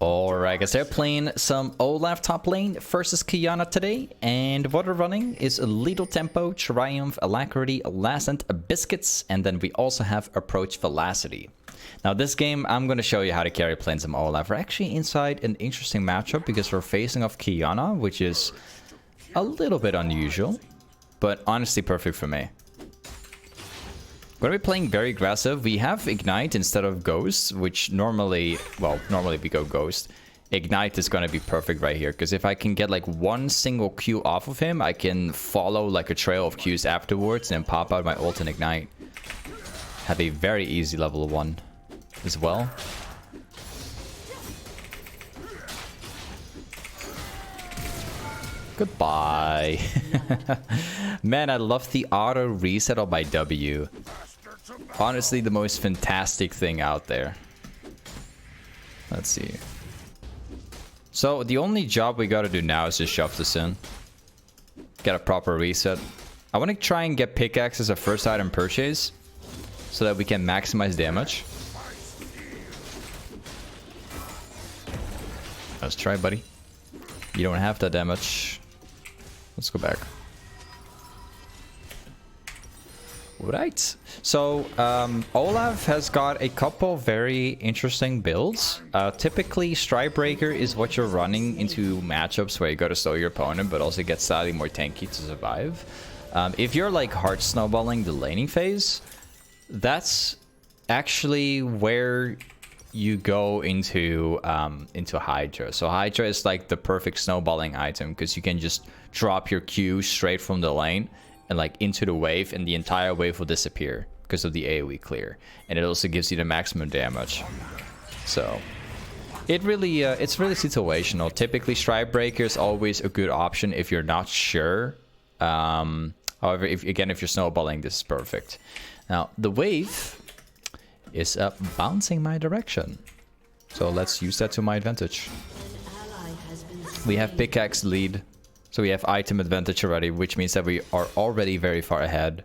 Alright guys, they're playing some Olaf top lane versus Qiyana today, and what we're running is a Little Tempo, Triumph, Alacrity, Lascent, Biscuits, and then we also have Approach Velocity. Now this game, I'm going to show you how to carry playing some Olaf. We're actually inside an interesting matchup because we're facing off Qiyana, which is a little bit unusual, but honestly perfect for me. We're going to be playing very aggressive. We have Ignite instead of Ghost, which normally, well, normally we go Ghost. Ignite is going to be perfect right here, because if I can get like one single Q off of him, I can follow like a trail of Qs afterwards and pop out my ult and Ignite. Have a very easy level 1 as well. Goodbye. Man, I love the auto reset of my W. Honestly, the most fantastic thing out there. Let's see. So, the only job we gotta do now is just shove this in. Get a proper reset. I want to try and get pickaxe as a first item purchase, so that we can maximize damage. Let's try, buddy. You don't have that damage. Let's go back. Right. So, Olaf has got a couple very interesting builds. Typically, stridebreaker is what you're running into matchups where you gotta slow your opponent, but also get slightly more tanky to survive. If you're like hard snowballing the laning phase, that's actually where you go into hydra. So hydra is like the perfect snowballing item, because you can just drop your Q straight from the lane and like into the wave, and the entire wave will disappear because of the AoE clear, and it also gives you the maximum damage. So it really it's really situational. Typically stridebreaker is always a good option if you're not sure. However, if you're snowballing, this is perfect. Now the wave is bouncing my direction, so let's use that to my advantage. We have pickaxe lead, so we have item advantage already, which means that we are already very far ahead.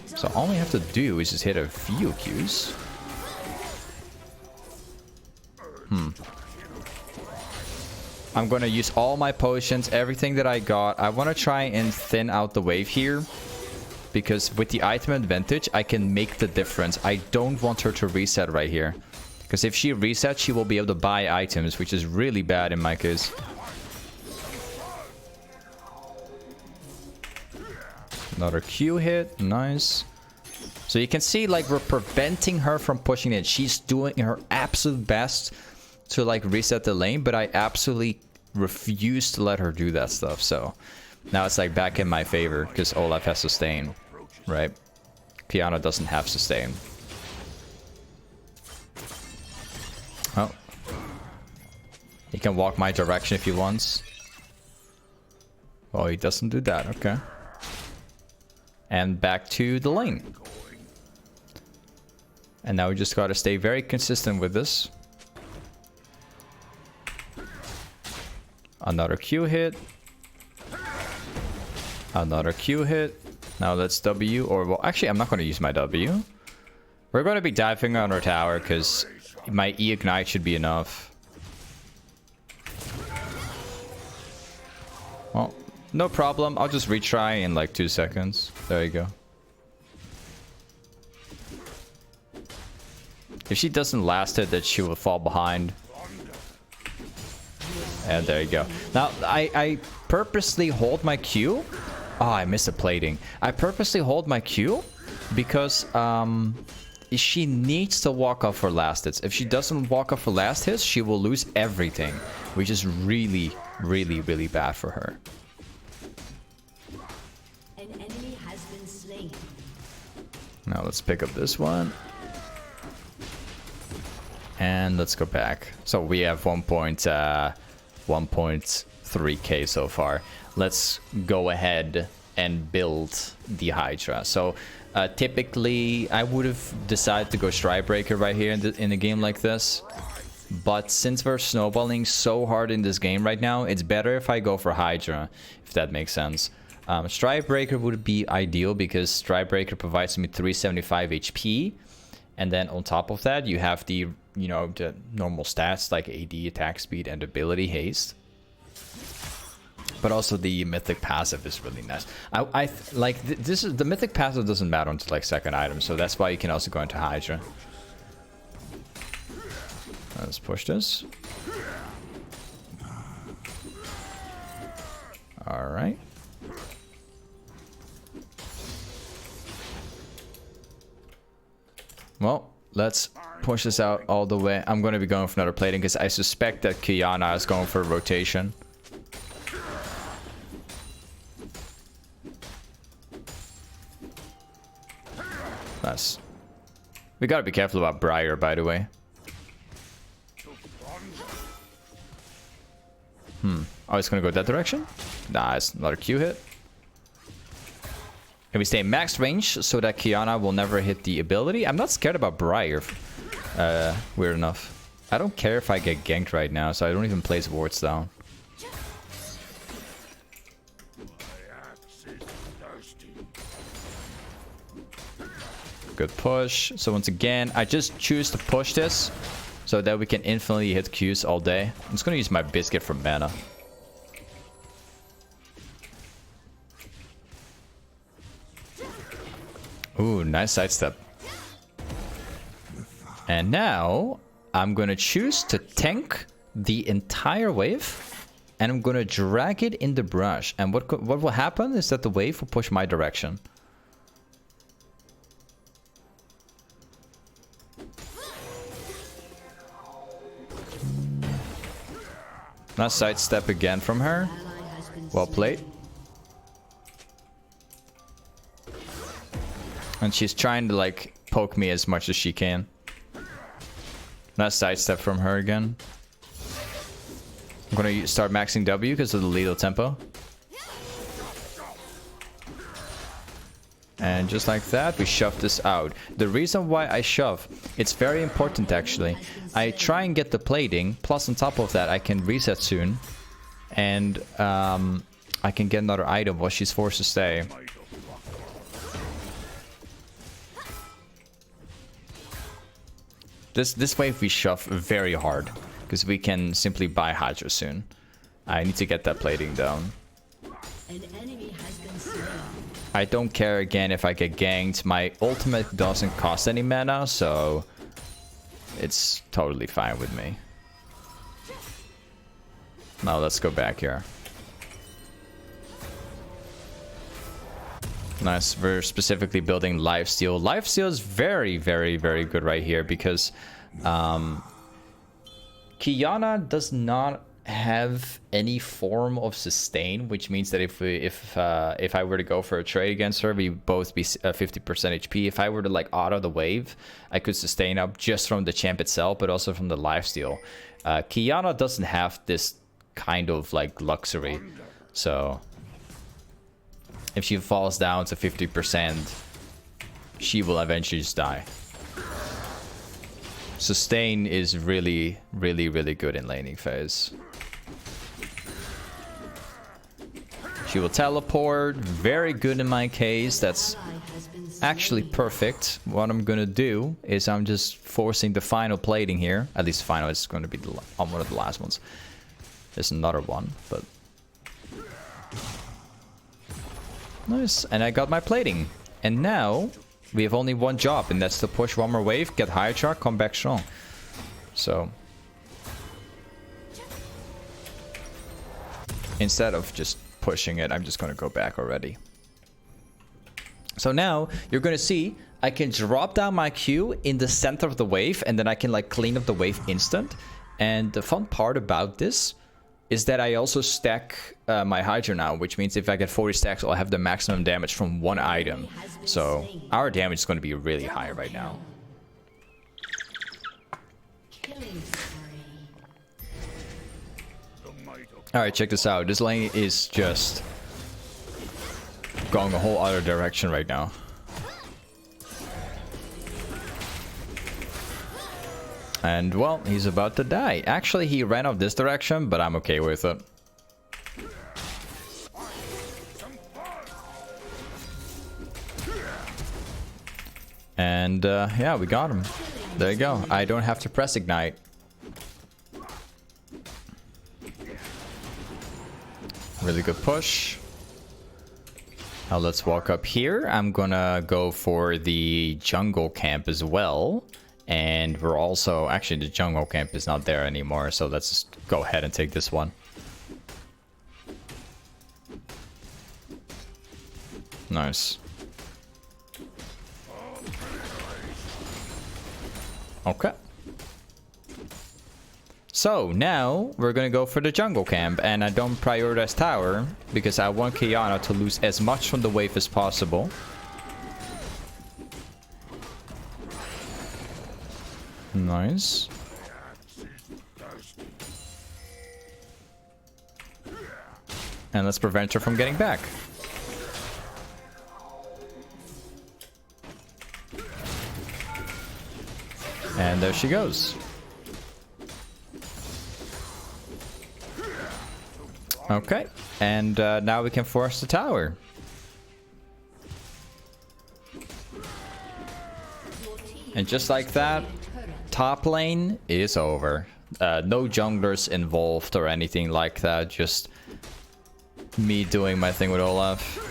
So all we have to do is just hit a few Qs. I'm gonna use all my potions, everything that I got. I want to try and thin out the wave here, because with the item advantage, I can make the difference. I don't want her to reset right here, because if she resets, she will be able to buy items, which is really bad in my case. Another Q hit, nice. So you can see, like, we're preventing her from pushing it. She's doing her absolute best to, like, reset the lane, but I absolutely refuse to let her do that stuff. So now it's, like, back in my favor, because Olaf has sustain, right? Qiyana doesn't have sustain. Oh. He can walk my direction if he wants. Well, he doesn't do that. Okay. And back to the lane. And now we just gotta stay very consistent with this. Another Q hit. Another Q hit. Now let's W, or well, actually I'm not gonna use my W. We're gonna be diving on our tower because my E-Ignite should be enough. Well, no problem. I'll just retry in like 2 seconds. There you go. If she doesn't last it, then she will fall behind. And there you go. Now, I purposely hold my Q. Oh, I missed the plating. I purposely hold my Q because she needs to walk off her last hits. If she doesn't walk off her last hits, she will lose everything, which is really, really, really bad for her. An enemy has been slain. Now let's pick up this one. And let's go back. So we have 1.3k so far. Let's go ahead and build the Hydra. So typically I would have decided to go Stridebreaker right here in a game like this, but since we're snowballing so hard in this game right now, it's better if I go for Hydra, if that makes sense. Stridebreaker would be ideal because Stridebreaker provides me 375 HP, And then on top of that, you have the, you know, the normal stats like AD, attack speed, and ability haste. But also the mythic passive is really nice. This is the mythic passive doesn't matter until like second item, so that's why you can also go into Hydra. Let's push this. All right. Well, let's push this out all the way. I'm going to be going for another plating because I suspect that Qiyana is going for a rotation. Nice. We gotta be careful about Briar, by the way. Oh, it's gonna go that direction? Nah, it's another Q hit. And we stay in max range so that Qiyana will never hit the ability. I'm not scared about Briar. Weird enough. I don't care if I get ganked right now, so I don't even place wards down. Good push. So once again, I just choose to push this so that we can infinitely hit Qs all day. I'm just gonna use my biscuit for mana. Ooh, nice sidestep. And now I'm gonna choose to tank the entire wave, and I'm gonna drag it in the brush. And what will happen is that the wave will push my direction. Nice sidestep again from her. Well played. And she's trying to like poke me as much as she can. Nice sidestep from her again. I'm gonna start maxing W because of the lethal tempo. And just like that, we shove this out. The reason why I shove, it's very important actually. I try and get the plating, plus on top of that, I can reset soon. And I can get another item while she's forced to stay. This wave we shove very hard, because we can simply buy Hydra soon. I need to get that plating down. An enemy has been slain. I don't care again if I get ganked. My ultimate doesn't cost any mana, so it's totally fine with me. Now let's go back here. Nice. We're specifically building lifesteal. Lifesteal is very, very, very good right here because Qiyana does not have any form of sustain, which means that if I were to go for a trade against her, we both be 50% HP. If I were to like auto the wave, I could sustain up just from the champ itself, but also from the lifesteal. Qiyana doesn't have this kind of like luxury, so if she falls down to 50%, she will eventually just die. Sustain is really, really, really good in laning phase. She will teleport. Very good in my case. That's actually perfect. What I'm gonna do is I'm just forcing the final plating here. At least final is going to be on one of the last ones. There's another one, but nice. And I got my plating. And now we have only one job, and that's to push one more wave, get Hydra, come back strong. So instead of just pushing it, I'm just going to go back already. So now you're going to see I can drop down my Q in the center of the wave, and then I can like clean up the wave instant. And the fun part about this is that I also stack my Hydra now, which means if I get 40 stacks, I'll have the maximum damage from one item. So our damage is going to be really high right now. Alright, check this out. This lane is just going a whole other direction right now. And, well, he's about to die. Actually, he ran off this direction, but I'm okay with it. And yeah, we got him. There you go. I don't have to press ignite. Really good push. Now let's walk up here. I'm gonna go for the jungle camp as well. And we're also... Actually, the jungle camp is not there anymore. So let's just go ahead and take this one. Nice. Okay. So now we're gonna go for the jungle camp, and I don't prioritize tower because I want Kiana to lose as much from the wave as possible. Nice. And let's prevent her from getting back. And there she goes. Okay, and now we can force the tower. And just like that, top lane is over. No junglers involved or anything like that, just me doing my thing with Olaf.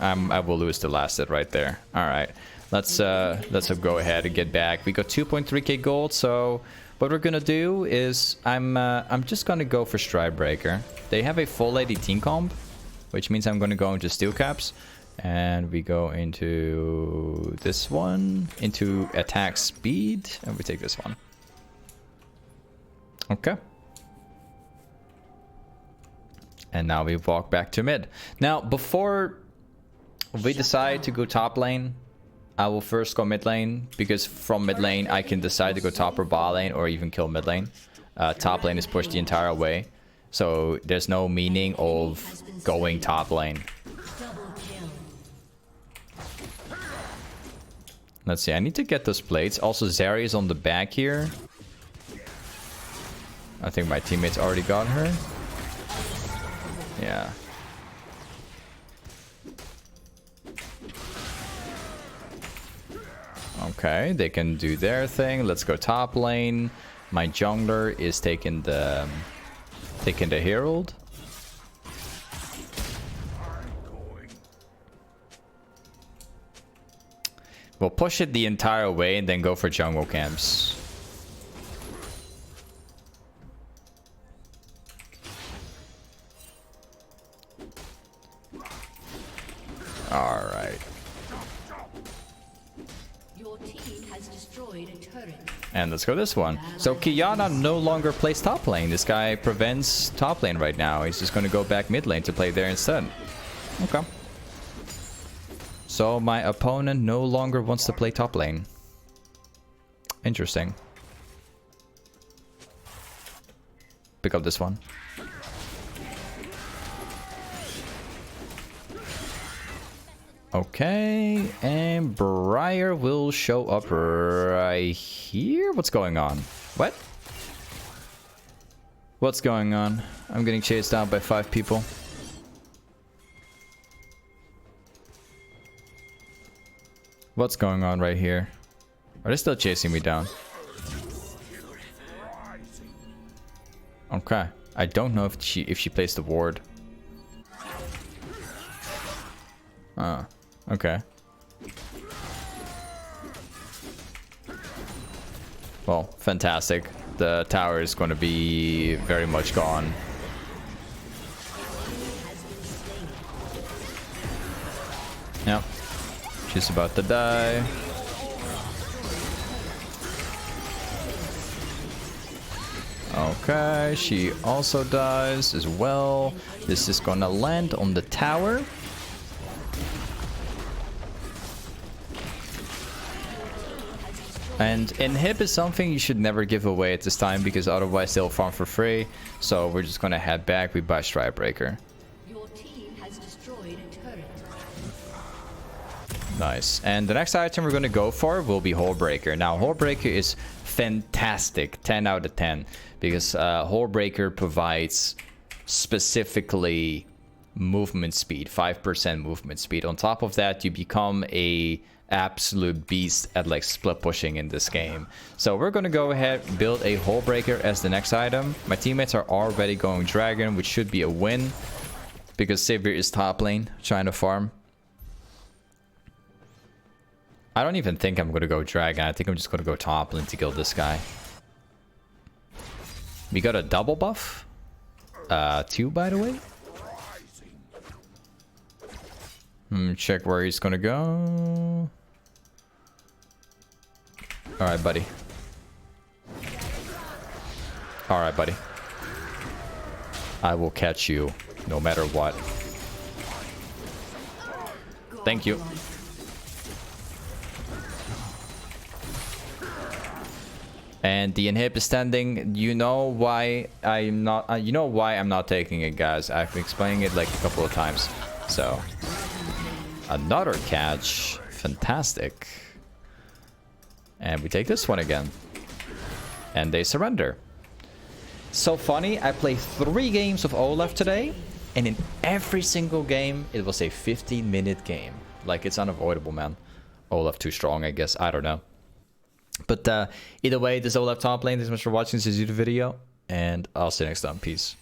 I will lose the last hit right there. All right, let's go ahead and get back. We got 2.3k gold. So what we're gonna do is I'm just gonna go for stridebreaker. They have a full AD team comp, which means I'm gonna go into steel caps, and we go into this one, into attack speed, and we take this one. Okay. And now we walk back to mid. Now before we decide to go top lane, I will first go mid lane, because from mid lane I can decide to go top or bot lane or even kill mid lane. Top lane is pushed the entire way, so there's no meaning of going top lane. Let's see, I need to get those plates. Also, Zeri is on the back here. I think my teammates already got her. Yeah. Okay, they can do their thing. Let's go top lane. My jungler is taking the Herald. We'll push it the entire way and then go for jungle camps. All right. Your team has destroyed a turret. And let's go this one. So Kiana no longer plays top lane. This guy prevents top lane right now. He's just going to go back mid lane to play there instead. Okay. So my opponent no longer wants to play top lane. Interesting. Pick up this one. Okay, and Briar will show up right here. What's going on? What? What's going on? I'm getting chased down by 5 people. What's going on right here? Are they still chasing me down? Okay. I don't know if she placed the ward. Okay. Well, fantastic. The tower is going to be very much gone. Yep. She's about to die. Okay, she also dies as well. This is gonna land on the tower. And inhib is something you should never give away at this time, because otherwise they'll farm for free. So we're just gonna head back. We buy stridebreaker. Your team has destroyed a turret. Nice. And the next item we're gonna go for will be hulllbreaker. Now hulllbreaker is fantastic, 10 out of 10, because hulllbreaker provides specifically movement speed, 5% movement speed. On top of that, you become a absolute beast at like split pushing in this game. So we're gonna go ahead, build a hulllbreaker as the next item. My teammates are already going dragon, which should be a win because Sivir is top lane trying to farm. I don't even think I'm gonna go dragon. I think I'm just gonna go top lane to kill this guy. We got a double buff. 2 by the way. Check where he's gonna go. Alright, buddy. Alright, buddy. I will catch you no matter what. Thank you. And the inhib is standing. You know why I'm not. You know why I'm not taking it, guys. I've been explaining it like a couple of times. So another catch, fantastic. And we take this one again. And they surrender. So funny, I played 3 games of Olaf today, and in every single game, it was a 15-minute game. Like, it's unavoidable, man. Olaf too strong, I guess. I don't know. But either way, this is Olaf top lane. Thanks so much for watching this YouTube video, and I'll see you next time. Peace.